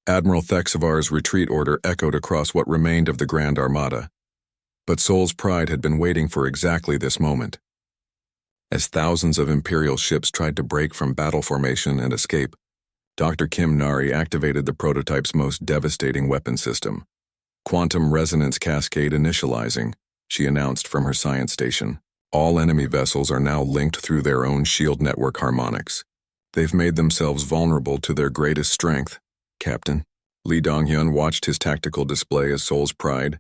Admiral Thexavar's retreat order echoed across what remained of the Grand Armada. But Sol's Pride had been waiting for exactly this moment. As thousands of Imperial ships tried to break from battle formation and escape, Dr. Kim Nari activated the prototype's most devastating weapon system. Quantum resonance cascade initializing, she announced from her science station. All enemy vessels are now linked through their own shield network harmonics. They've made themselves vulnerable to their greatest strength, Captain. Lee Donghyun watched his tactical display as Sol's Pride,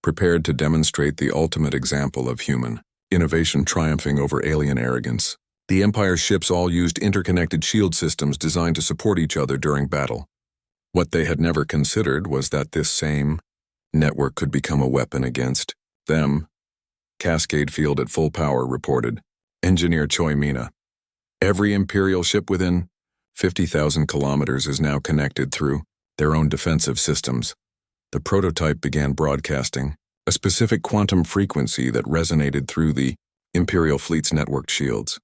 prepared to demonstrate the ultimate example of human innovation triumphing over alien arrogance. The Empire's ships all used interconnected shield systems designed to support each other during battle. What they had never considered was that this same network could become a weapon against them. Cascade field at full power, reported Engineer Choi Mina. Every Imperial ship within 50,000 kilometers is now connected through their own defensive systems. The prototype began broadcasting a specific quantum frequency that resonated through the Imperial fleet's networked shields.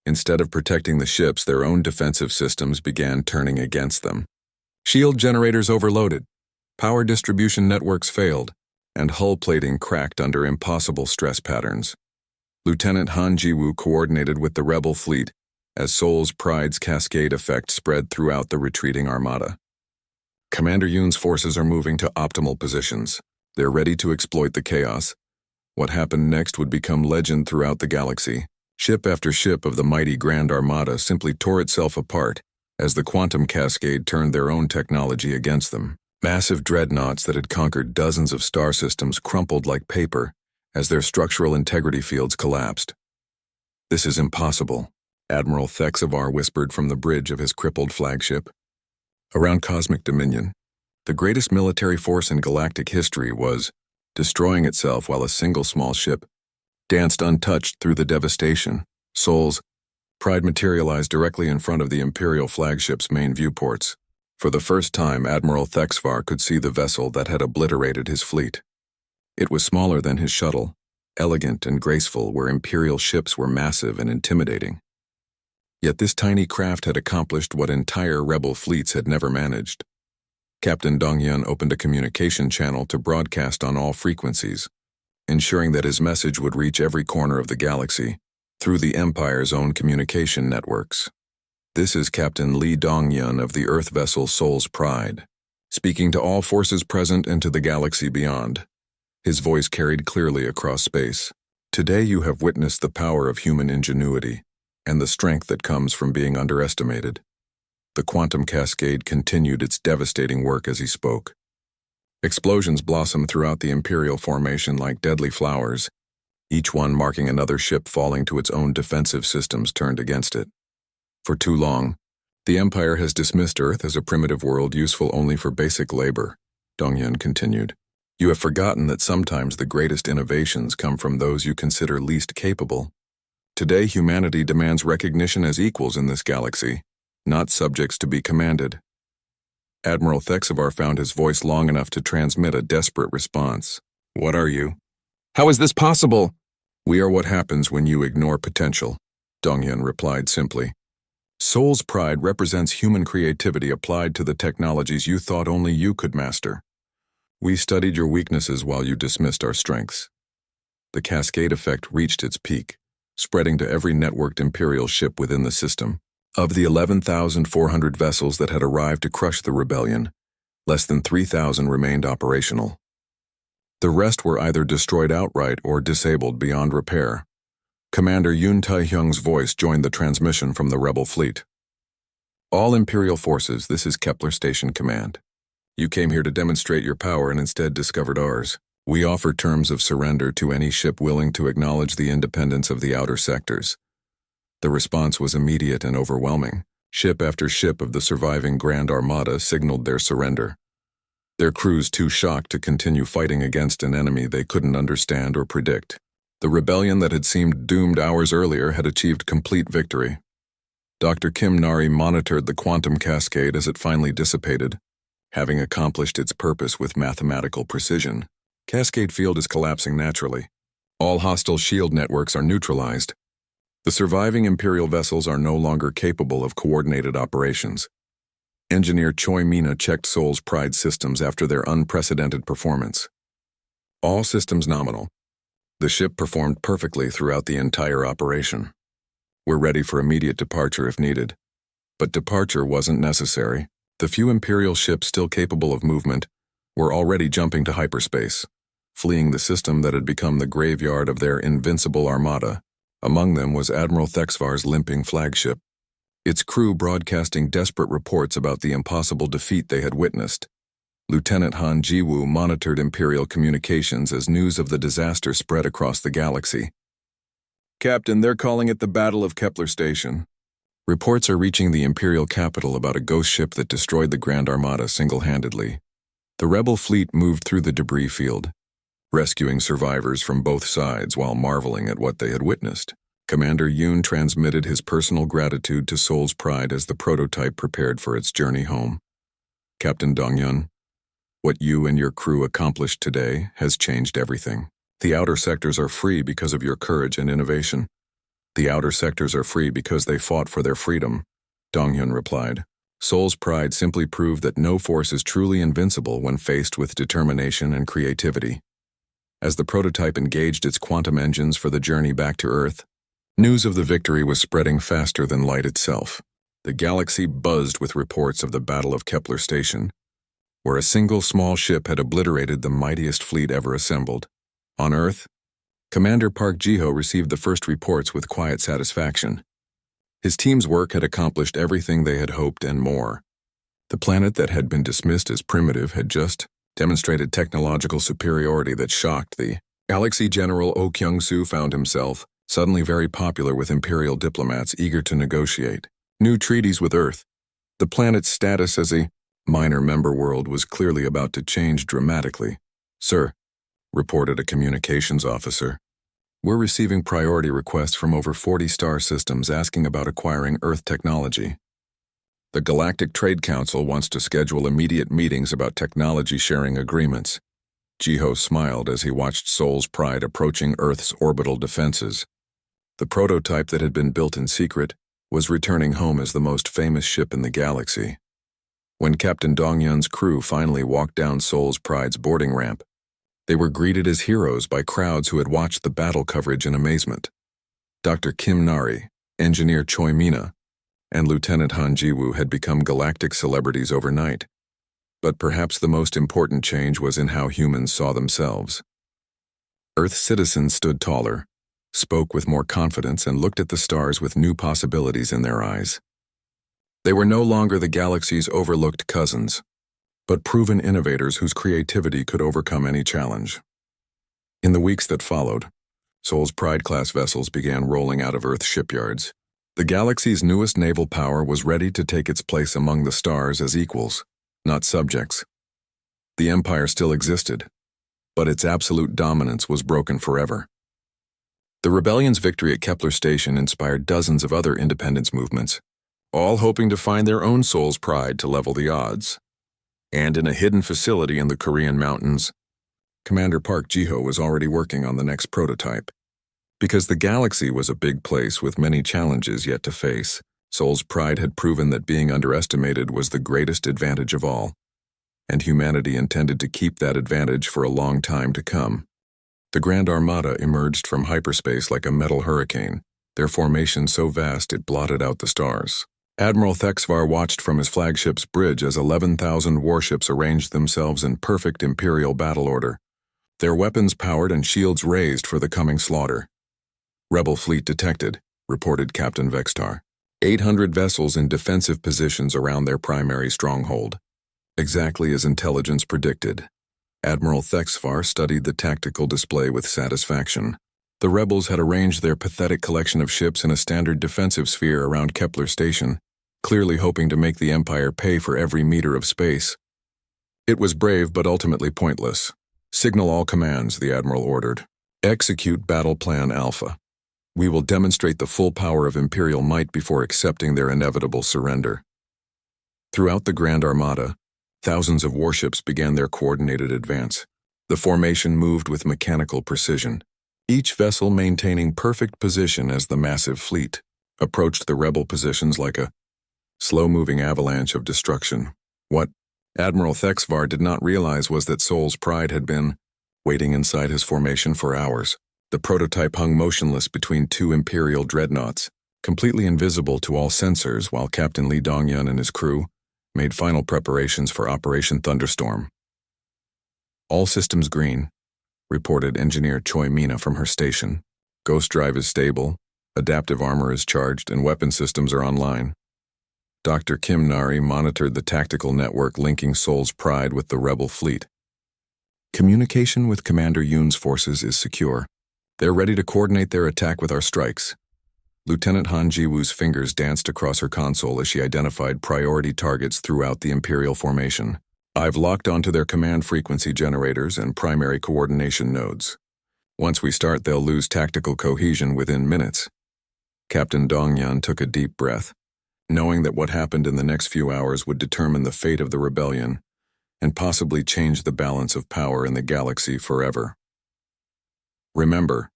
Instead of protecting the ships, their own defensive systems began turning against them. Shield generators overloaded, power distribution networks failed, and hull plating cracked under impossible stress patterns. Lieutenant Han Jiwoo coordinated with the rebel fleet as Sol's Pride's cascade effect spread throughout the retreating armada. Commander Yoon's forces are moving to optimal positions. They're ready to exploit the chaos. What happened next would become legend throughout the galaxy. Ship after ship of the mighty Grand Armada simply tore itself apart as the quantum cascade turned their own technology against them. Massive dreadnoughts that had conquered dozens of star systems crumpled like paper as their structural integrity fields collapsed. "This is impossible," Admiral Thexavar whispered from the bridge of his crippled flagship. Around Cosmic Dominion, the greatest military force in galactic history was destroying itself while a single small ship danced untouched through the devastation. Sol's Pride materialized directly in front of the Imperial flagship's main viewports. For the first time, Admiral Thexavar could see the vessel that had obliterated his fleet. It was smaller than his shuttle, elegant and graceful where Imperial ships were massive and intimidating. Yet this tiny craft had accomplished what entire rebel fleets had never managed. Captain Donghyun opened a communication channel to broadcast on all frequencies, ensuring that his message would reach every corner of the galaxy through the Empire's own communication networks. "This is Captain Lee Donghyun of the Earth vessel Sol's Pride, speaking to all forces present and to the galaxy beyond." His voice carried clearly across space. "Today you have witnessed the power of human ingenuity and the strength that comes from being underestimated." The quantum cascade continued its devastating work as he spoke. Explosions blossomed throughout the Imperial formation like deadly flowers, each one marking another ship falling to its own defensive systems turned against it. "For too long, the Empire has dismissed Earth as a primitive world useful only for basic labor," Donghyun continued. "You have forgotten that sometimes the greatest innovations come from those you consider least capable. Today, humanity demands recognition as equals in this galaxy, not subjects to be commanded." Admiral Thexavar found his voice long enough to transmit a desperate response. "What are you? How is this possible?" "We are what happens when you ignore potential," Donghyun replied simply. "Sol's Pride represents human creativity applied to the technologies you thought only you could master. We studied your weaknesses while you dismissed our strengths." The cascade effect reached its peak, spreading to every networked Imperial ship within the system. Of the 11,400 vessels that had arrived to crush the rebellion, less than 3,000 remained operational. The rest were either destroyed outright or disabled beyond repair. Commander Yoon Tae-hyung's voice joined the transmission from the rebel fleet. "All Imperial forces, this is Kepler Station Command. You came here to demonstrate your power and instead discovered ours. We offer terms of surrender to any ship willing to acknowledge the independence of the outer sectors." The response was immediate and overwhelming. Ship after ship of the surviving Grand Armada signaled their surrender, their crews too shocked to continue fighting against an enemy they couldn't understand or predict. The rebellion that had seemed doomed hours earlier had achieved complete victory. Dr. Kim Nari monitored the quantum cascade as it finally dissipated, having accomplished its purpose with mathematical precision. Cascade field is collapsing naturally. All hostile shield networks are neutralized. The surviving Imperial vessels are no longer capable of coordinated operations. Engineer Choi Mina checked Seoul's Pride systems after their unprecedented performance. All systems nominal. The ship performed perfectly throughout the entire operation. We're ready for immediate departure if needed. But departure wasn't necessary. The few Imperial ships still capable of movement were already jumping to hyperspace, fleeing the system that had become the graveyard of their invincible armada. Among them was Admiral Thexvar's limping flagship, its crew broadcasting desperate reports about the impossible defeat they had witnessed. Lieutenant Han Jiwoo monitored Imperial communications as news of the disaster spread across the galaxy. "Captain, they're calling it the Battle of Kepler Station. Reports are reaching the Imperial capital about a ghost ship that destroyed the Grand Armada single-handedly. The rebel fleet moved through the debris field, rescuing survivors from both sides while marveling at what they had witnessed." Commander Yoon transmitted his personal gratitude to Seoul's Pride as the prototype prepared for its journey home. "Captain Dong-yun, what you and your crew accomplished today has changed everything. The outer sectors are free because of your courage and innovation. The outer sectors are free because they fought for their freedom," Dong-yun replied. Seoul's Pride simply proved that no force is truly invincible when faced with determination and creativity. As the prototype engaged its quantum engines for the journey back to Earth, news of the victory was spreading faster than light itself. The galaxy buzzed with reports of the Battle of Kepler Station, where a single small ship had obliterated the mightiest fleet ever assembled. On Earth, Commander Park Ji-ho received the first reports with quiet satisfaction. His team's work had accomplished everything they had hoped and more. The planet that had been dismissed as primitive had just demonstrated technological superiority that shocked the Galaxy. General Oh Kyung-soo found himself suddenly very popular with Imperial diplomats eager to negotiate new treaties with Earth. The planet's status as a minor member world was clearly about to change dramatically. "Sir," reported a communications officer, "we're receiving priority requests from over 40 star systems asking about acquiring Earth technology. The Galactic Trade Council wants to schedule immediate meetings about technology sharing agreements." Ji-ho smiled as he watched Seoul's Pride approaching Earth's orbital defenses. The prototype that had been built in secret was returning home as the most famous ship in the galaxy. When Captain Dong-yun's crew finally walked down Seoul's Pride's boarding ramp, they were greeted as heroes by crowds who had watched the battle coverage in amazement. Dr. Kim Nari, Engineer Choi Mina, and Lieutenant Han Jiwoo had become galactic celebrities overnight. But perhaps the most important change was in how humans saw themselves. Earth citizens stood taller, spoke with more confidence, and looked at the stars with new possibilities in their eyes. They were no longer the galaxy's overlooked cousins, but proven innovators whose creativity could overcome any challenge. In the weeks that followed, Seoul's Pride-class vessels began rolling out of Earth shipyards. The galaxy's newest naval power was ready to take its place among the stars as equals, not subjects. The Empire still existed, but its absolute dominance was broken forever. The rebellion's victory at Kepler Station inspired dozens of other independence movements, all hoping to find their own Seoul's Pride to level the odds. And in a hidden facility in the Korean mountains, Commander Park Ji-ho was already working on the next prototype. Because the galaxy was a big place with many challenges yet to face, Seoul's Pride had proven that being underestimated was the greatest advantage of all, and humanity intended to keep that advantage for a long time to come. The Grand Armada emerged from hyperspace like a metal hurricane, their formation so vast it blotted out the stars. Admiral Thexvar watched from his flagship's bridge as 11,000 warships arranged themselves in perfect Imperial battle order, their weapons powered and shields raised for the coming slaughter. "Rebel fleet detected," reported Captain Vextar. 800 vessels in defensive positions around their primary stronghold. Exactly as intelligence predicted. Admiral Thexvar studied the tactical display with satisfaction. The rebels had arranged their pathetic collection of ships in a standard defensive sphere around Kepler Station, clearly hoping to make the Empire pay for every meter of space. It was brave but ultimately pointless. "Signal all commands," the Admiral ordered. "Execute Battle Plan Alpha. We will demonstrate the full power of Imperial might before accepting their inevitable surrender." Throughout the Grand Armada, thousands of warships began their coordinated advance. The formation moved with mechanical precision, each vessel maintaining perfect position as the massive fleet approached the rebel positions like a slow-moving avalanche of destruction. What Admiral Thexvar did not realize was that Sol's Pride had been waiting inside his formation for hours. The prototype hung motionless between two Imperial dreadnoughts, completely invisible to all sensors, while Captain Lee Dongyun and his crew made final preparations for Operation Thunderstorm. "All systems green," reported Engineer Choi Mina from her station. "Ghost drive is stable, adaptive armor is charged, and weapon systems are online." Dr. Kim Nari monitored the tactical network linking Sol's Pride with the rebel fleet. "Communication with Commander Yoon's forces is secure. They're ready to coordinate their attack with our strikes." Lieutenant Han Jiwoo's fingers danced across her console as she identified priority targets throughout the Imperial formation. "I've locked onto their command frequency generators and primary coordination nodes. Once we start, they'll lose tactical cohesion within minutes." Captain Dongyun took a deep breath, knowing that what happened in the next few hours would determine the fate of the rebellion and possibly change the balance of power in the galaxy forever. "Remember,"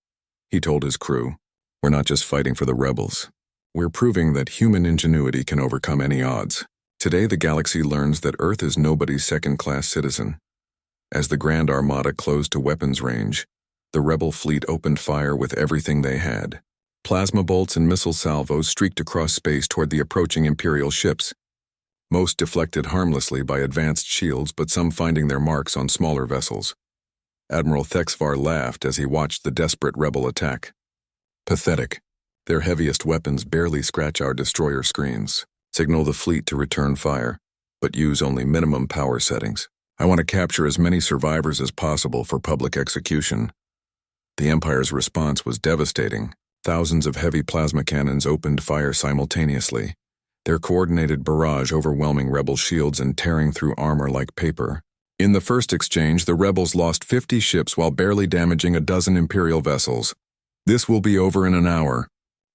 he told his crew, "we're not just fighting for the rebels. We're proving that human ingenuity can overcome any odds. Today the galaxy learns that Earth is nobody's second-class citizen." As the Grand Armada closed to weapons range, the rebel fleet opened fire with everything they had. Plasma bolts and missile salvos streaked across space toward the approaching Imperial ships. Most deflected harmlessly by advanced shields, but some finding their marks on smaller vessels. Admiral Thexvar laughed as he watched the desperate rebel attack. "Pathetic. Their heaviest weapons barely scratch our destroyer screens. Signal the fleet to return fire, but use only minimum power settings. I want to capture as many survivors as possible for public execution." The Empire's response was devastating. Thousands of heavy plasma cannons opened fire simultaneously, their coordinated barrage overwhelming rebel shields and tearing through armor like paper. In the first exchange, the rebels lost 50 ships while barely damaging a dozen Imperial vessels. "This will be over in an hour,"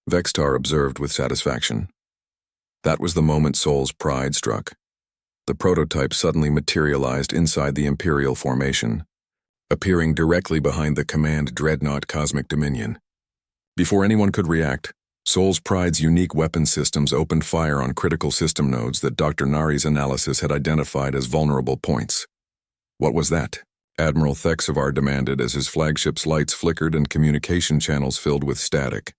Vextar observed with satisfaction. That was the moment Sol's Pride struck. The prototype suddenly materialized inside the Imperial formation, appearing directly behind the command dreadnought Cosmic Dominion. Before anyone could react, Sol's Pride's unique weapon systems opened fire on critical system nodes that Dr. Nari's analysis had identified as vulnerable points. "What was that?" Admiral Thexvar demanded as his flagship's lights flickered and communication channels filled with static.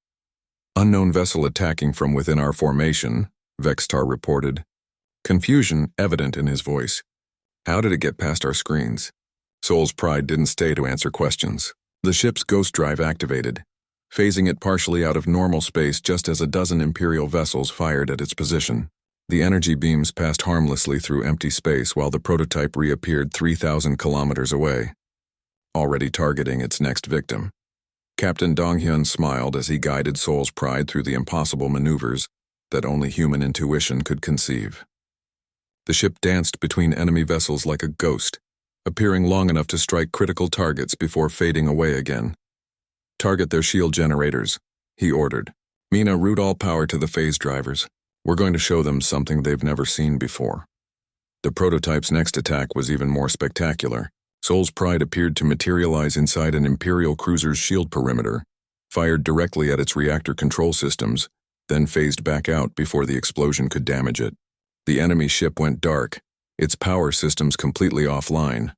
"Unknown vessel attacking from within our formation," Vextar reported, confusion evident in his voice. "How did it get past our screens?" Sol's Pride didn't stay to answer questions. The ship's ghost drive activated, phasing it partially out of normal space just as a dozen Imperial vessels fired at its position. The energy beams passed harmlessly through empty space while the prototype reappeared 3,000 kilometers away, already targeting its next victim. Captain Donghyun smiled as he guided Sol's Pride through the impossible maneuvers that only human intuition could conceive. The ship danced between enemy vessels like a ghost, appearing long enough to strike critical targets before fading away again. "Target their shield generators," he ordered. "Mina, route all power to the phase drivers. We're going to show them something they've never seen before." The prototype's next attack was even more spectacular. Sol's Pride appeared to materialize inside an Imperial cruiser's shield perimeter, fired directly at its reactor control systems, then phased back out before the explosion could damage it. The enemy ship went dark, its power systems completely offline.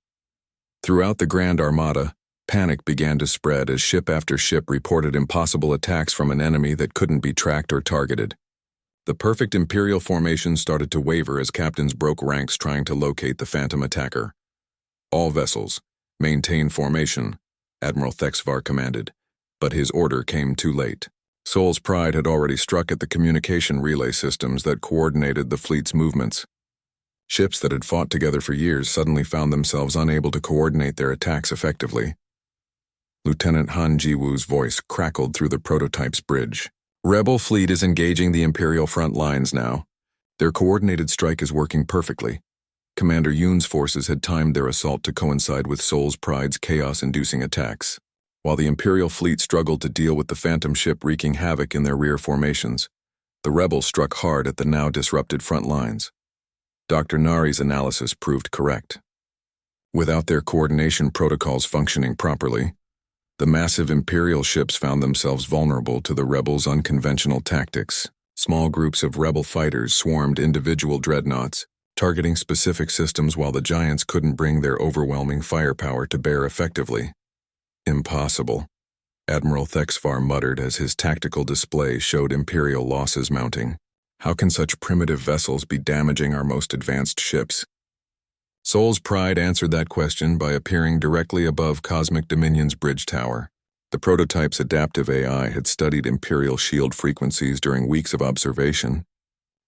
Throughout the Grand Armada, panic began to spread as ship after ship reported impossible attacks from an enemy that couldn't be tracked or targeted. The perfect Imperial formation started to waver as captains broke ranks trying to locate the phantom attacker. "All vessels, maintain formation," Admiral Thexvar commanded, but his order came too late. Sol's Pride had already struck at the communication relay systems that coordinated the fleet's movements. Ships that had fought together for years suddenly found themselves unable to coordinate their attacks effectively. Lieutenant Han Jiwoo's voice crackled through the prototype's bridge. "Rebel fleet is engaging the Imperial front lines now. Their coordinated strike is working perfectly. Commander Yoon's forces had timed their assault to coincide with Sol's Pride's chaos-inducing attacks. While the Imperial fleet struggled to deal with the phantom ship wreaking havoc in their rear formations, the rebels struck hard at the now disrupted front lines. Dr. Nari's analysis proved correct. Without their coordination protocols functioning properly, the massive Imperial ships found themselves vulnerable to the rebels' unconventional tactics. Small groups of rebel fighters swarmed individual dreadnoughts, targeting specific systems while the giants couldn't bring their overwhelming firepower to bear effectively. Impossible, Admiral Thexvar muttered as his tactical display showed Imperial losses mounting. How can such primitive vessels be damaging our most advanced ships? Soul's Pride answered that question by appearing directly above Cosmic Dominion's bridge tower. The prototype's adaptive AI had studied Imperial shield frequencies during weeks of observation,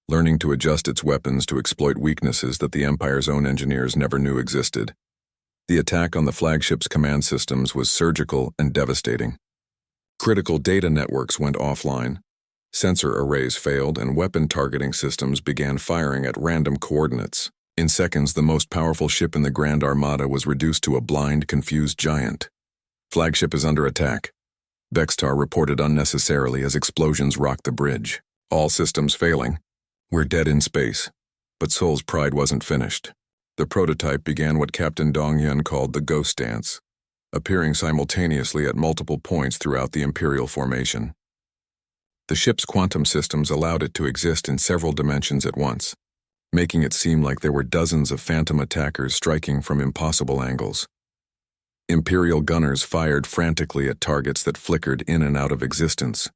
learning to adjust its weapons to exploit weaknesses that the Empire's own engineers never knew existed. The attack on the flagship's command systems was surgical and devastating. Critical data networks went offline, sensor arrays failed, and weapon targeting systems began firing at random coordinates. In seconds, the most powerful ship in the Grand Armada was reduced to a blind, confused giant. Flagship is under attack, Bextar reported unnecessarily as explosions rocked the bridge. All systems failing. We're dead in space. But Soul's Pride wasn't finished. The prototype began what Captain Dong Yun called the ghost dance, appearing simultaneously at multiple points throughout the Imperial formation. The ship's quantum systems allowed it to exist in several dimensions at once, making it seem like there were dozens of phantom attackers striking from impossible angles. Imperial gunners fired frantically at targets that flickered in and out of existence.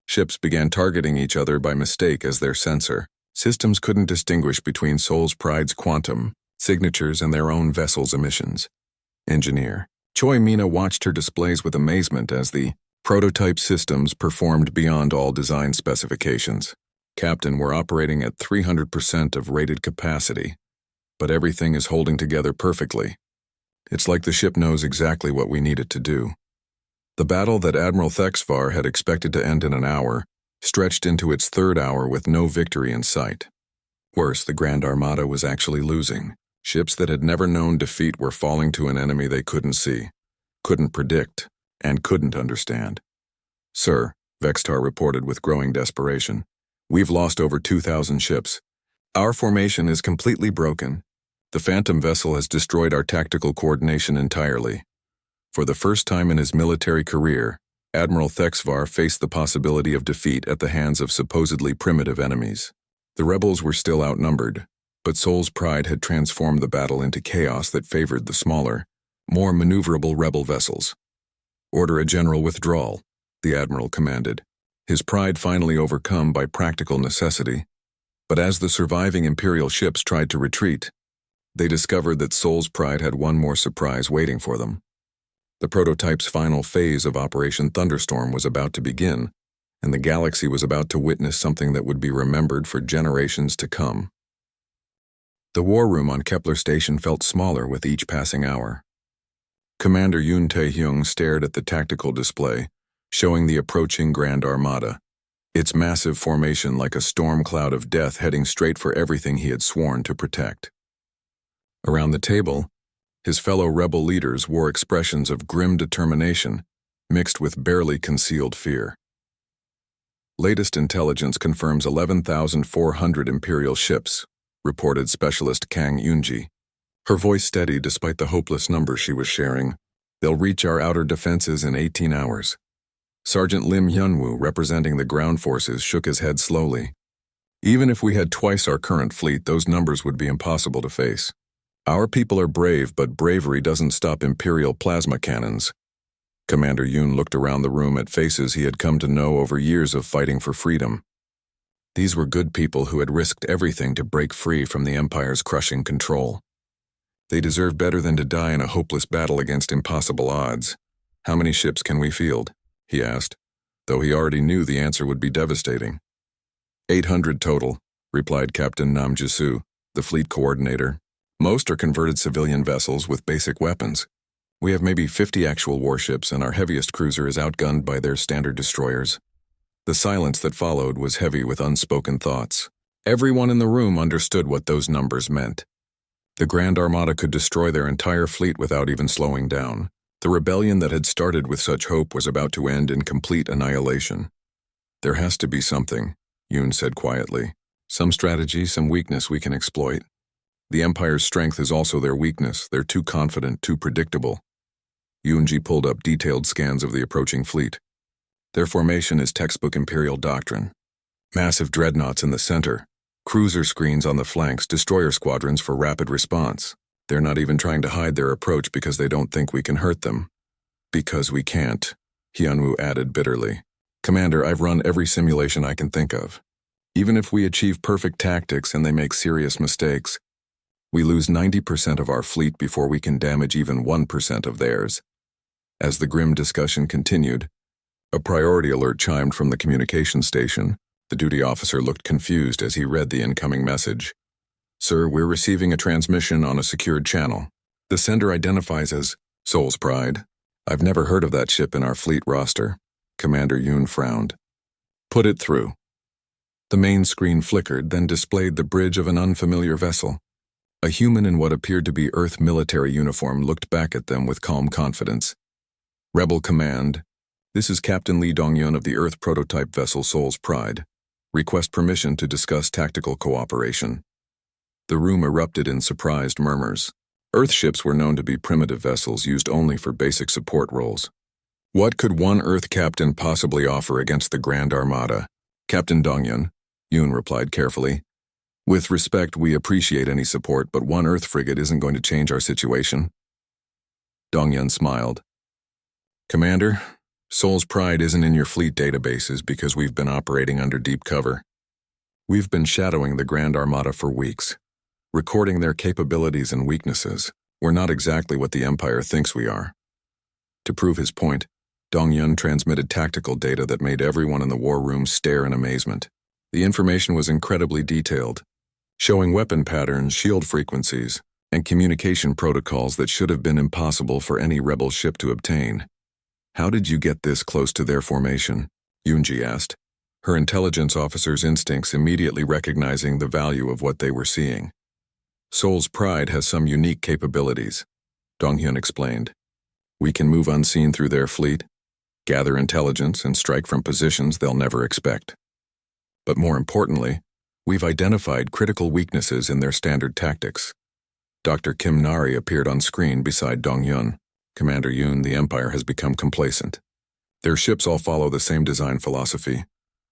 Ships began targeting each other by mistake as their sensor. Systems couldn't distinguish between Soul's Pride's quantum signatures and their own vessel's emissions. Engineer Choi Mina watched her displays with amazement as the prototype systems performed beyond all design specifications. Captain, we're operating at 300% of rated capacity, but everything is holding together perfectly. It's like the ship knows exactly what we need it to do. The battle that Admiral Thexvar had expected to end in an hour stretched into its third hour with no victory in sight. Worse, the Grand Armada was actually losing. Ships that had never known defeat were falling to an enemy they couldn't see, couldn't predict, and couldn't understand. Sir, Vextar reported with growing desperation, we've lost over 2,000 ships. Our formation is completely broken. The Phantom vessel has destroyed our tactical coordination entirely. For the first time in his military career, Admiral Thexvar faced the possibility of defeat at the hands of supposedly primitive enemies. The rebels were still outnumbered, but Soul's Pride had transformed the battle into chaos that favored the smaller, more maneuverable rebel vessels. Order a general withdrawal, the Admiral commanded, his pride finally overcome by practical necessity. But as the surviving Imperial ships tried to retreat, they discovered that Soul's Pride had one more surprise waiting for them. The prototype's final phase of Operation Thunderstorm was about to begin, and the galaxy was about to witness something that would be remembered for generations to come. The war room on Kepler Station felt smaller with each passing hour. Commander Yoon Tae-hyung stared at the tactical display, showing the approaching Grand Armada, its massive formation like a storm cloud of death heading straight for everything he had sworn to protect. Around the table, his fellow rebel leaders wore expressions of grim determination, mixed with barely concealed fear. Latest intelligence confirms 11,400 Imperial ships, reported Specialist Kang Yoonji, her voice steady despite the hopeless number she was sharing. They'll reach our outer defenses in 18 hours. Sergeant Lim Hyunwoo, representing the ground forces, shook his head slowly. Even if we had twice our current fleet, those numbers would be impossible to face. Our people are brave, but bravery doesn't stop Imperial plasma cannons. Commander Yoon looked around the room at faces he had come to know over years of fighting for freedom. These were good people who had risked everything to break free from the Empire's crushing control. They deserve better than to die in a hopeless battle against impossible odds. How many ships can we field? He asked, though he already knew the answer would be devastating. 800 total, replied Captain Nam Jisoo, the fleet coordinator. Most are converted civilian vessels with basic weapons. We have maybe 50 actual warships, and our heaviest cruiser is outgunned by their standard destroyers. The silence that followed was heavy with unspoken thoughts. Everyone in the room understood what those numbers meant. The Grand Armada could destroy their entire fleet without even slowing down. The rebellion that had started with such hope was about to end in complete annihilation. There has to be something, Yoon said quietly. Some strategy, some weakness we can exploit. The Empire's strength is also their weakness. They're too confident, too predictable. Yoonji pulled up detailed scans of the approaching fleet. Their formation is textbook Imperial doctrine. Massive dreadnoughts in the center, cruiser screens on the flanks, destroyer squadrons for rapid response. They're not even trying to hide their approach because they don't think we can hurt them. Because we can't, Hyunwoo added bitterly. Commander, I've run every simulation I can think of. Even if we achieve perfect tactics and they make serious mistakes, we lose 90% of our fleet before we can damage even 1% of theirs. As the grim discussion continued, a priority alert chimed from the communication station. The duty officer looked confused as he read the incoming message. Sir, we're receiving a transmission on a secured channel. The sender identifies as Soul's Pride. I've never heard of that ship in our fleet roster. Commander Yoon frowned. Put it through. The main screen flickered, then displayed the bridge of an unfamiliar vessel. A human in what appeared to be Earth military uniform looked back at them with calm confidence. Rebel Command, this is Captain Lee Dong-yun of the Earth prototype vessel Soul's Pride. Request permission to discuss tactical cooperation. The room erupted in surprised murmurs. Earth ships were known to be primitive vessels used only for basic support roles. What could one Earth captain possibly offer against the Grand Armada? Captain Dong-yun, Yoon replied carefully. With respect, we appreciate any support, but one Earth frigate isn't going to change our situation. Dong-yun smiled. Commander, Soul's Pride isn't in your fleet databases because we've been operating under deep cover. We've been shadowing the Grand Armada for weeks, recording their capabilities and weaknesses. We're not exactly what the Empire thinks we are. To prove his point, Dong-yun transmitted tactical data that made everyone in the war room stare in amazement. The information was incredibly detailed, showing weapon patterns, shield frequencies, and communication protocols that should have been impossible for any rebel ship to obtain. How did you get this close to their formation? Yoonji asked, her intelligence officer's instincts immediately recognizing the value of what they were seeing. Soul's Pride has some unique capabilities, Dong-hyun explained. We can move unseen through their fleet, gather intelligence, and strike from positions they'll never expect. But more importantly, we've identified critical weaknesses in their standard tactics. Dr. Kim Nari appeared on screen beside Dong-yun. Commander Yoon, the Empire has become complacent. Their ships all follow the same design philosophy,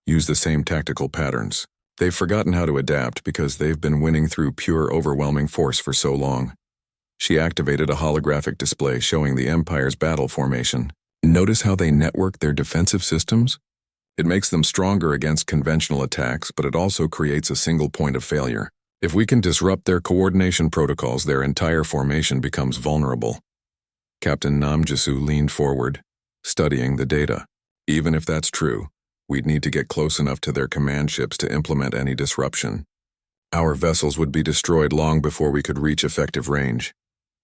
use the same tactical patterns. They've forgotten how to adapt because they've been winning through pure overwhelming force for so long. She activated a holographic display showing the Empire's battle formation. Notice how they network their defensive systems? It makes them stronger against conventional attacks, but it also creates a single point of failure. If we can disrupt their coordination protocols, their entire formation becomes vulnerable. Captain Namjasu leaned forward, studying the data. Even if that's true, we'd need to get close enough to their command ships to implement any disruption. Our vessels would be destroyed long before we could reach effective range.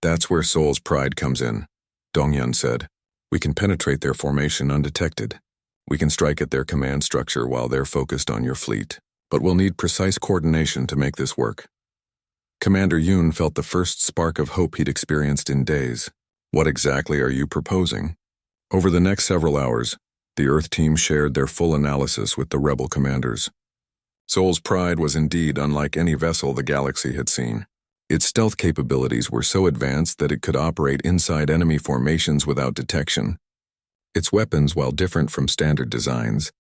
That's where Soul's Pride comes in, Dong-yun said. We can penetrate their formation undetected. We can strike at their command structure while they're focused on your fleet. But we'll need precise coordination to make this work. Commander Yoon felt the first spark of hope he'd experienced in days. What exactly are you proposing? Over the next several hours, the Earth team shared their full analysis with the rebel commanders. Soul's Pride was indeed unlike any vessel the galaxy had seen. Its stealth capabilities were so advanced that it could operate inside enemy formations without detection. Its weapons, while different from standard designs,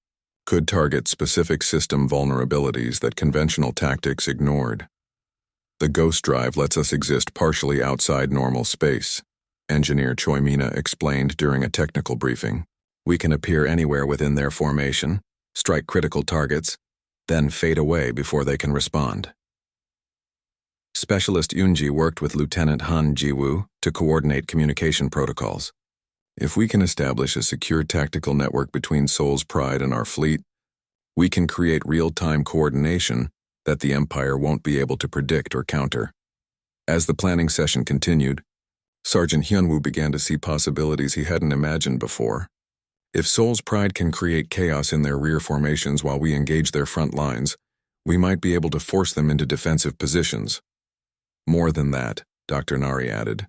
could target specific system vulnerabilities that conventional tactics ignored. The Ghost Drive lets us exist partially outside normal space, Engineer Choi Mina explained during a technical briefing. We can appear anywhere within their formation, strike critical targets, then fade away before they can respond. Specialist Yoonji worked with Lieutenant Han Ji-woo to coordinate communication protocols. If we can establish a secure tactical network between Soul's Pride and our fleet, we can create real-time coordination that the Empire won't be able to predict or counter. As the planning session continued, Sergeant Hyunwoo began to see possibilities he hadn't imagined before. If Soul's Pride can create chaos in their rear formations while we engage their front lines, we might be able to force them into defensive positions. More than that, Dr. Nari added.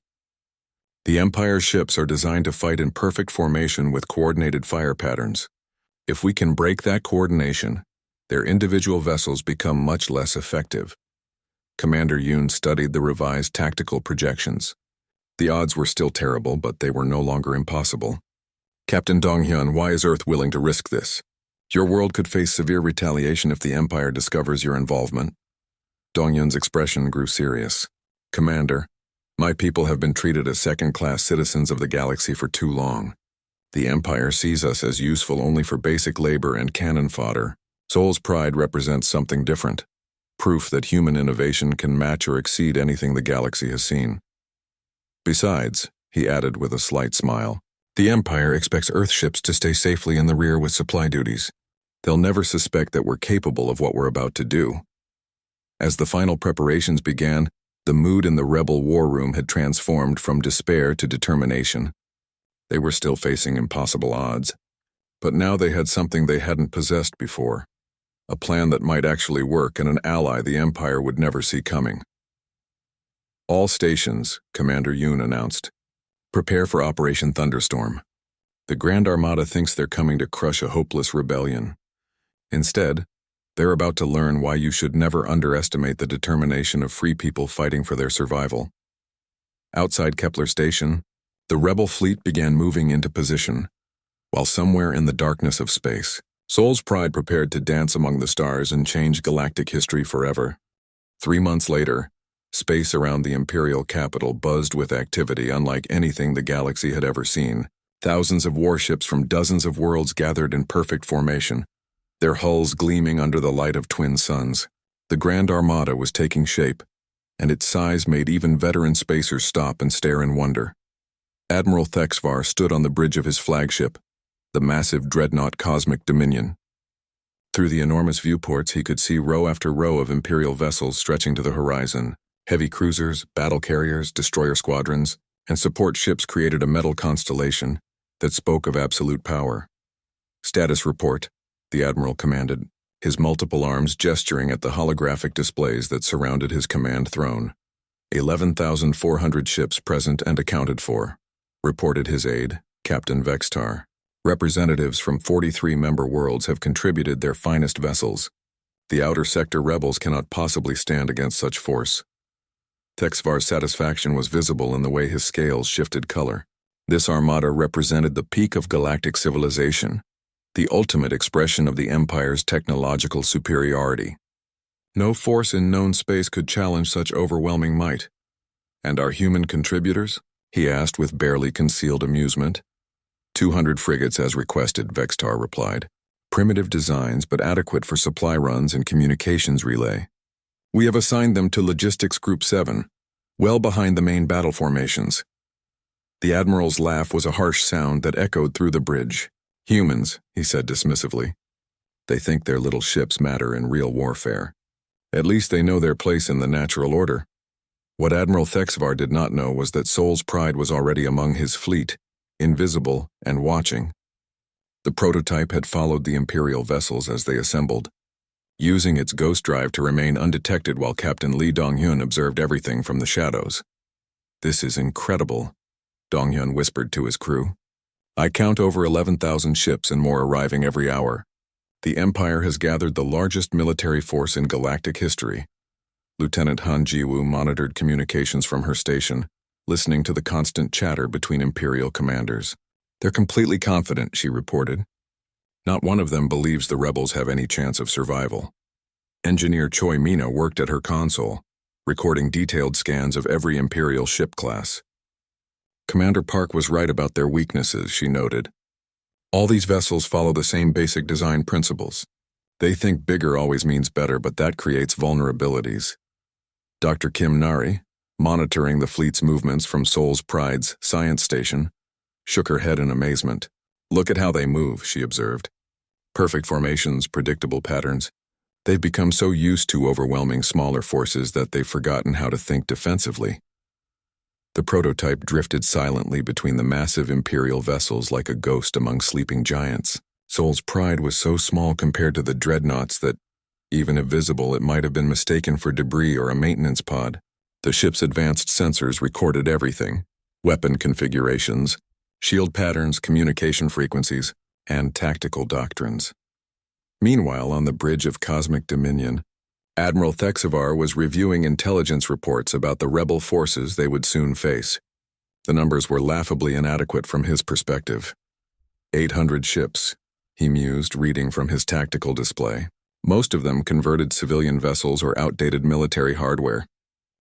The Empire's ships are designed to fight in perfect formation with coordinated fire patterns. If we can break that coordination, their individual vessels become much less effective. Commander Yoon studied the revised tactical projections. The odds were still terrible, but they were no longer impossible. Captain Dong-hyun, why is Earth willing to risk this? Your world could face severe retaliation if the Empire discovers your involvement. Dongyun's expression grew serious. Commander, my people have been treated as second-class citizens of the galaxy for too long. The Empire sees us as useful only for basic labor and cannon fodder. Soul's pride represents something different. Proof that human innovation can match or exceed anything the galaxy has seen. Besides, he added with a slight smile, the Empire expects Earth ships to stay safely in the rear with supply duties. They'll never suspect that we're capable of what we're about to do. As the final preparations began, the mood in the rebel war room had transformed from despair to determination. They were still facing impossible odds, but now they had something they hadn't possessed before. A plan that might actually work and an ally the Empire would never see coming. All stations, Commander Yoon announced. Prepare for Operation Thunderstorm. The Grand Armada thinks they're coming to crush a hopeless rebellion. Instead, they're about to learn why you should never underestimate the determination of free people fighting for their survival. Outside Kepler Station, the rebel fleet began moving into position, while somewhere in the darkness of space, Soul's pride prepared to dance among the stars and change galactic history forever. 3 months later, space around the Imperial capital buzzed with activity unlike anything the galaxy had ever seen. Thousands of warships from dozens of worlds gathered in perfect formation, their hulls gleaming under the light of twin suns. The Grand Armada was taking shape, and its size made even veteran spacers stop and stare in wonder. Admiral Thexvar stood on the bridge of his flagship, the massive dreadnought Cosmic Dominion. Through the enormous viewports, he could see row after row of Imperial vessels stretching to the horizon. Heavy cruisers, battle carriers, destroyer squadrons, and support ships created a metal constellation that spoke of absolute power. Status report, the Admiral commanded, his multiple arms gesturing at the holographic displays that surrounded his command throne. 11,400 ships present and accounted for, reported his aide, Captain Vextar. Representatives from 43 member worlds have contributed their finest vessels. The outer sector rebels cannot possibly stand against such force. Thexvar's satisfaction was visible in the way his scales shifted color. This armada represented the peak of galactic civilization, the ultimate expression of the Empire's technological superiority. No force in known space could challenge such overwhelming might. And our human contributors? He asked with barely concealed amusement. 200 frigates as requested, Vextar replied. Primitive designs but adequate for supply runs and communications relay. We have assigned them to Logistics Group 7, well behind the main battle formations. The Admiral's laugh was a harsh sound that echoed through the bridge. Humans, he said dismissively. They think their little ships matter in real warfare. At least they know their place in the natural order. What Admiral Thexvar did not know was that Soul's pride was already among his fleet, invisible and watching. The prototype had followed the Imperial vessels as they assembled, using its ghost drive to remain undetected while Captain Lee Donghyun observed everything from the shadows. This is incredible, Donghyun whispered to his crew. I count over 11,000 ships and more arriving every hour. The Empire has gathered the largest military force in galactic history. Lieutenant Han Jiwoo monitored communications from her station, listening to the constant chatter between Imperial commanders. They're completely confident, she reported. Not one of them believes the rebels have any chance of survival. Engineer Choi Mina worked at her console, recording detailed scans of every Imperial ship class. Commander Park was right about their weaknesses, she noted. All these vessels follow the same basic design principles. They think bigger always means better, but that creates vulnerabilities. Dr. Kim Nari, monitoring the fleet's movements from Soul's Pride's science station, shook her head in amazement. Look at how they move, she observed. Perfect formations, predictable patterns. They've become so used to overwhelming smaller forces that they've forgotten how to think defensively. The prototype drifted silently between the massive Imperial vessels like a ghost among sleeping giants. Soul's Pride was so small compared to the dreadnoughts that, even if visible, it might have been mistaken for debris or a maintenance pod. The ship's advanced sensors recorded everything: weapon configurations, shield patterns, communication frequencies, and tactical doctrines. Meanwhile, on the bridge of Cosmic Dominion, Admiral Thexvar was reviewing intelligence reports about the rebel forces they would soon face. The numbers were laughably inadequate from his perspective. 800 ships, he mused, reading from his tactical display. Most of them converted civilian vessels or outdated military hardware.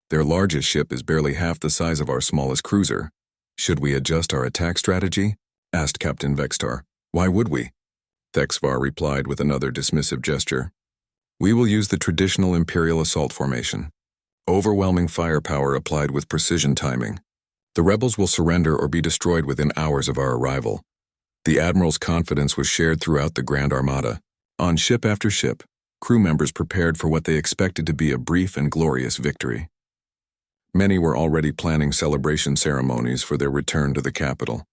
Their largest ship is barely half the size of our smallest cruiser. Should we adjust our attack strategy? Asked Captain Vextar. Why would we? Thexvar replied with another dismissive gesture. We will use the traditional Imperial assault formation. Overwhelming firepower applied with precision timing. The rebels will surrender or be destroyed within hours of our arrival. The Admiral's confidence was shared throughout the Grand Armada. On ship after ship, crew members prepared for what they expected to be a brief and glorious victory. Many were already planning celebration ceremonies for their return to the capital.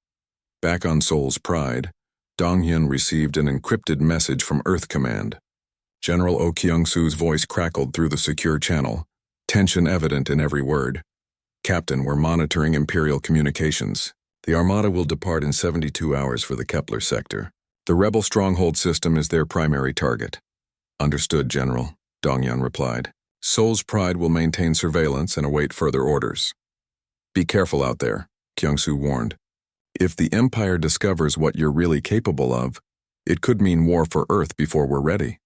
Back on Seoul's Pride, Dong-hyun received an encrypted message from Earth Command. General Oh Kyung-soo's voice crackled through the secure channel, tension evident in every word. Captain, we're monitoring Imperial communications. The Armada will depart in 72 hours for the Kepler sector. The rebel stronghold system is their primary target. Understood, General, Dong-hyun replied. Seoul's Pride will maintain surveillance and await further orders. Be careful out there, Kyung-soo warned. If the Empire discovers what you're really capable of, it could mean war for Earth before we're ready.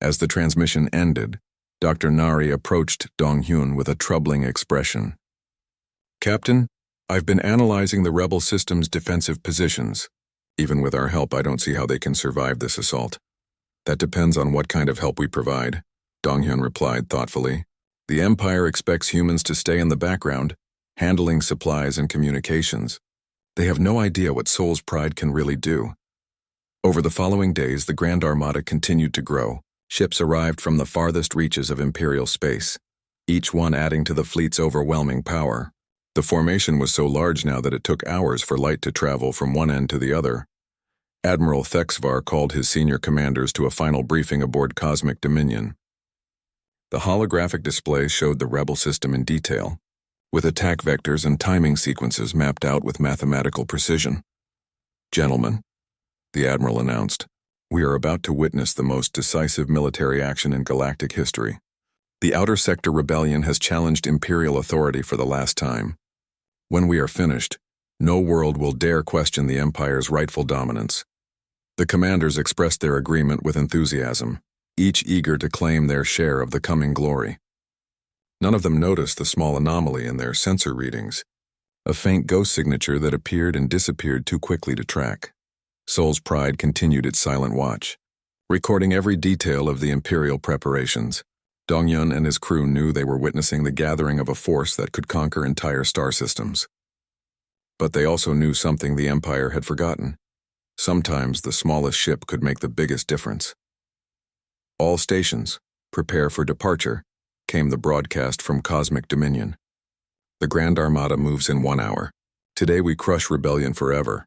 As the transmission ended, Dr. Nari approached Dong-hyun with a troubling expression. Captain, I've been analyzing the rebel system's defensive positions. Even with our help, I don't see how they can survive this assault. That depends on what kind of help we provide, Dong-hyun replied thoughtfully. The Empire expects humans to stay in the background, handling supplies and communications. They have no idea what Seoul's Pride can really do. Over the following days, the Grand Armada continued to grow. Ships arrived from the farthest reaches of Imperial space, each one adding to the fleet's overwhelming power. The formation was so large now that it took hours for light to travel from one end to the other. Admiral Thexvar called his senior commanders to a final briefing aboard Cosmic Dominion. The holographic display showed the rebel system in detail, with attack vectors and timing sequences mapped out with mathematical precision. Gentlemen, the Admiral announced, we are about to witness the most decisive military action in galactic history. The Outer Sector Rebellion has challenged Imperial authority for the last time. When we are finished, no world will dare question the Empire's rightful dominance. The commanders expressed their agreement with enthusiasm, each eager to claim their share of the coming glory. None of them noticed the small anomaly in their sensor readings, a faint ghost signature that appeared and disappeared too quickly to track. Seoul's Pride continued its silent watch, recording every detail of the Imperial preparations. Dong-hyun and his crew knew they were witnessing the gathering of a force that could conquer entire star systems. But they also knew something the Empire had forgotten. Sometimes the smallest ship could make the biggest difference. All stations, prepare for departure, came the broadcast from Cosmic Dominion. The Grand Armada moves in 1 hour. Today we crush rebellion forever.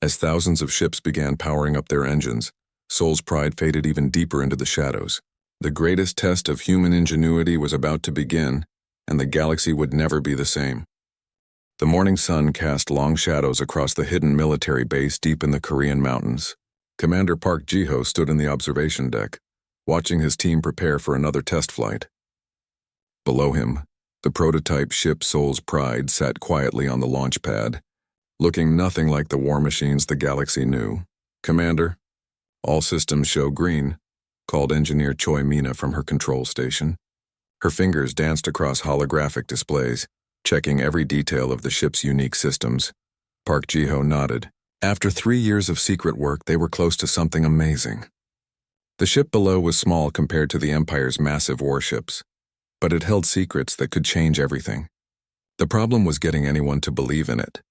As thousands of ships began powering up their engines, Seoul's Pride faded even deeper into the shadows. The greatest test of human ingenuity was about to begin, and the galaxy would never be the same. The morning sun cast long shadows across the hidden military base deep in the Korean mountains. Commander Park Ji-ho stood in the observation deck, watching his team prepare for another test flight. Below him, the prototype ship Seoul's Pride sat quietly on the launch pad, looking nothing like the war machines the galaxy knew. Commander, all systems show green, called Engineer Choi Mina from her control station. Her fingers danced across holographic displays, checking every detail of the ship's unique systems. Park Ji-ho nodded. After 3 years of secret work, they were close to something amazing. The ship below was small compared to the Empire's massive warships, but it held secrets that could change everything. The problem was getting anyone to believe in it.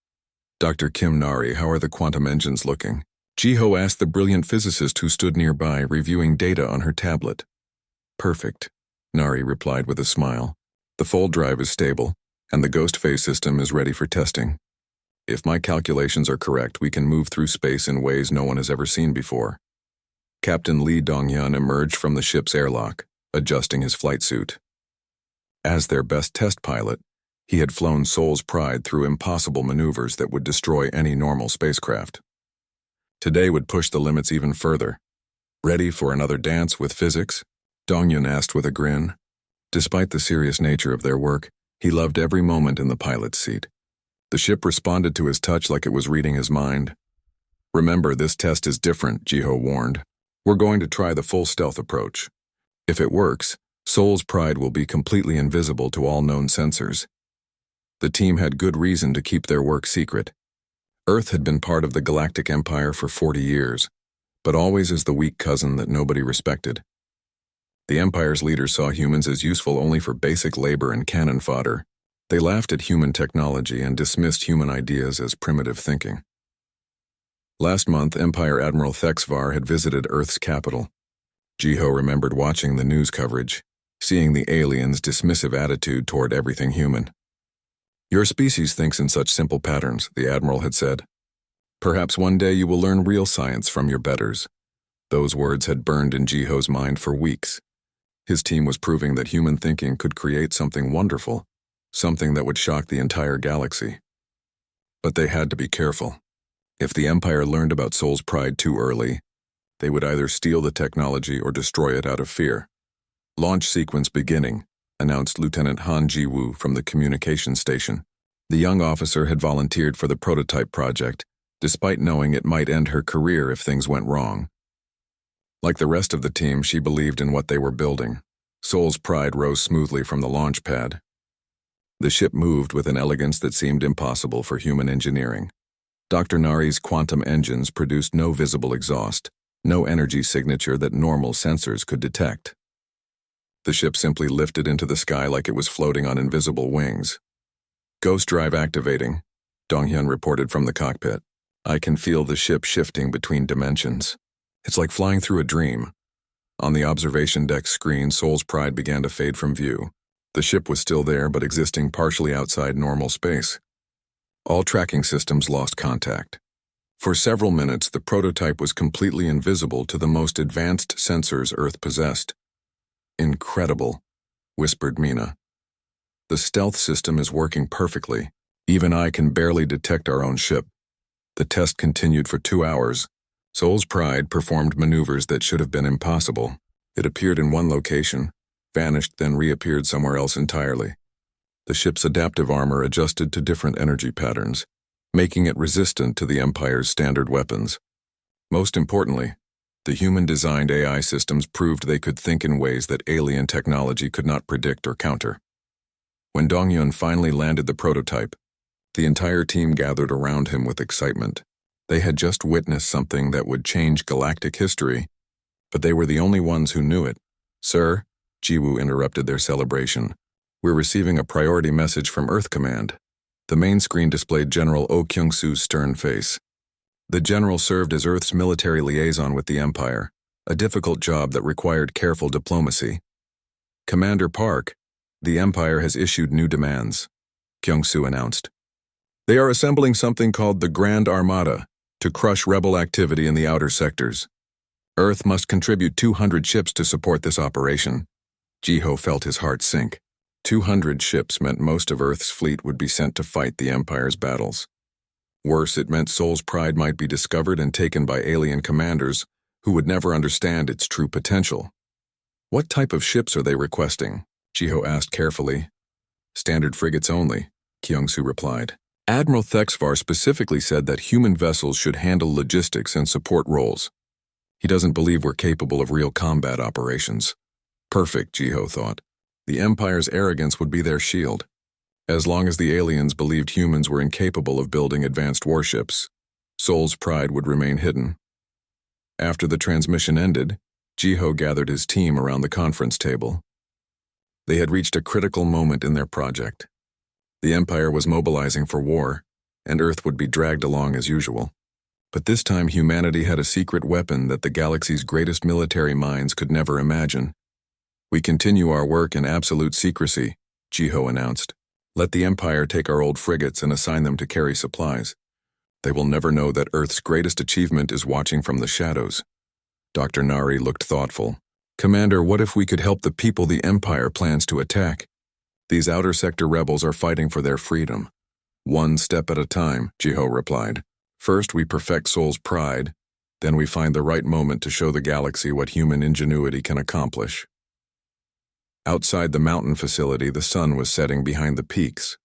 Dr. Kim Nari, how are the quantum engines looking? Ji-ho asked the brilliant physicist who stood nearby, reviewing data on her tablet. Perfect, Nari replied with a smile. The fold drive is stable, and the ghost phase system is ready for testing. If my calculations are correct, we can move through space in ways no one has ever seen before. Captain Lee Dong-hyun emerged from the ship's airlock, adjusting his flight suit. As their best test pilot, he had flown Seoul's Pride through impossible maneuvers that would destroy any normal spacecraft. Today would push the limits even further. Ready for another dance with physics? Dong-hyun asked with a grin. Despite the serious nature of their work, he loved every moment in the pilot's seat. The ship responded to his touch like it was reading his mind. Remember, this test is different, Jiho warned. We're going to try the full stealth approach. If it works, Soul's Pride will be completely invisible to all known sensors. The team had good reason to keep their work secret. Earth had been part of the Galactic Empire for 40 years, but always as the weak cousin that nobody respected. The Empire's leaders saw humans as useful only for basic labor and cannon fodder. They laughed at human technology and dismissed human ideas as primitive thinking. Last month, Empire Admiral Thexvar had visited Earth's capital. Jiho remembered watching the news coverage, seeing the aliens' dismissive attitude toward everything human. Your species thinks in such simple patterns, the Admiral had said. Perhaps one day you will learn real science from your betters. Those words had burned in Jiho's mind for weeks. His team was proving that human thinking could create something wonderful, something that would shock the entire galaxy. But they had to be careful. If the Empire learned about Soul's Pride too early, they would either steal the technology or destroy it out of fear. Launch sequence beginning, announced Lieutenant Han Ji-woo from the communications station. The young officer had volunteered for the prototype project, despite knowing it might end her career if things went wrong. Like the rest of the team, she believed in what they were building. Soul's Pride rose smoothly from the launch pad. The ship moved with an elegance that seemed impossible for human engineering. Dr. Nari's quantum engines produced no visible exhaust, no energy signature that normal sensors could detect. The ship simply lifted into the sky like it was floating on invisible wings. Ghost drive activating, Donghyun reported from the cockpit. I can feel the ship shifting between dimensions. It's like flying through a dream. On the observation deck screen, Soul's Pride began to fade from view. The ship was still there, but existing partially outside normal space. All tracking systems lost contact. For several minutes, the prototype was completely invisible to the most advanced sensors Earth possessed. Incredible, whispered Mina. The stealth system is working perfectly. Even I can barely detect our own ship. The test continued for 2 hours. Soul's Pride performed maneuvers that should have been impossible. It appeared in one location, vanished, then reappeared somewhere else entirely. The ship's adaptive armor adjusted to different energy patterns, making it resistant to the Empire's standard weapons. Most importantly, the human-designed AI systems proved they could think in ways that alien technology could not predict or counter. When Donghyun finally landed the prototype, the entire team gathered around him with excitement. They had just witnessed something that would change galactic history, but they were the only ones who knew it. Sir, Jiwoo interrupted their celebration. We're receiving a priority message from Earth Command. The main screen displayed General Oh Kyung-soo's stern face. The general served as Earth's military liaison with the Empire, a difficult job that required careful diplomacy. Commander Park, the Empire has issued new demands, Kyung-soo announced. They are assembling something called the Grand Armada to crush rebel activity in the outer sectors. Earth must contribute 200 ships to support this operation. Jiho felt his heart sink. 200 ships meant most of Earth's fleet would be sent to fight the Empire's battles. Worse, it meant Soul's Pride might be discovered and taken by alien commanders who would never understand its true potential. What type of ships are they requesting? Jiho asked carefully. Standard frigates only, Kyung-soo replied. Admiral Thexvar specifically said that human vessels should handle logistics and support roles. He doesn't believe we're capable of real combat operations. Perfect, Jiho thought. The Empire's arrogance would be their shield. As long as the aliens believed humans were incapable of building advanced warships, Soul's Pride would remain hidden. After the transmission ended, Jiho gathered his team around the conference table. They had reached a critical moment in their project. The Empire was mobilizing for war, and Earth would be dragged along as usual. But this time humanity had a secret weapon that the galaxy's greatest military minds could never imagine. We continue our work in absolute secrecy, Jiho announced. Let the Empire take our old frigates and assign them to carry supplies. They will never know that Earth's greatest achievement is watching from the shadows. Dr. Nari looked thoughtful. Commander, what if we could help the people the Empire plans to attack? These outer sector rebels are fighting for their freedom. One step at a time, Jiho replied. First we perfect Soul's Pride, then we find the right moment to show the galaxy what human ingenuity can accomplish. Outside the mountain facility, the sun was setting behind the peaks.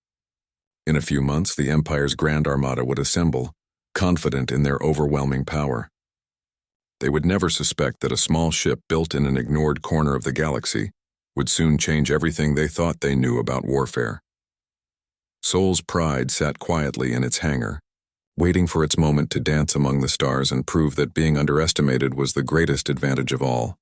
In a few months, the Empire's Grand Armada would assemble, confident in their overwhelming power. They would never suspect that a small ship built in an ignored corner of the galaxy would soon change everything they thought they knew about warfare. Soul's pride sat quietly in its hangar, waiting for its moment to dance among the stars and prove that being underestimated was the greatest advantage of all.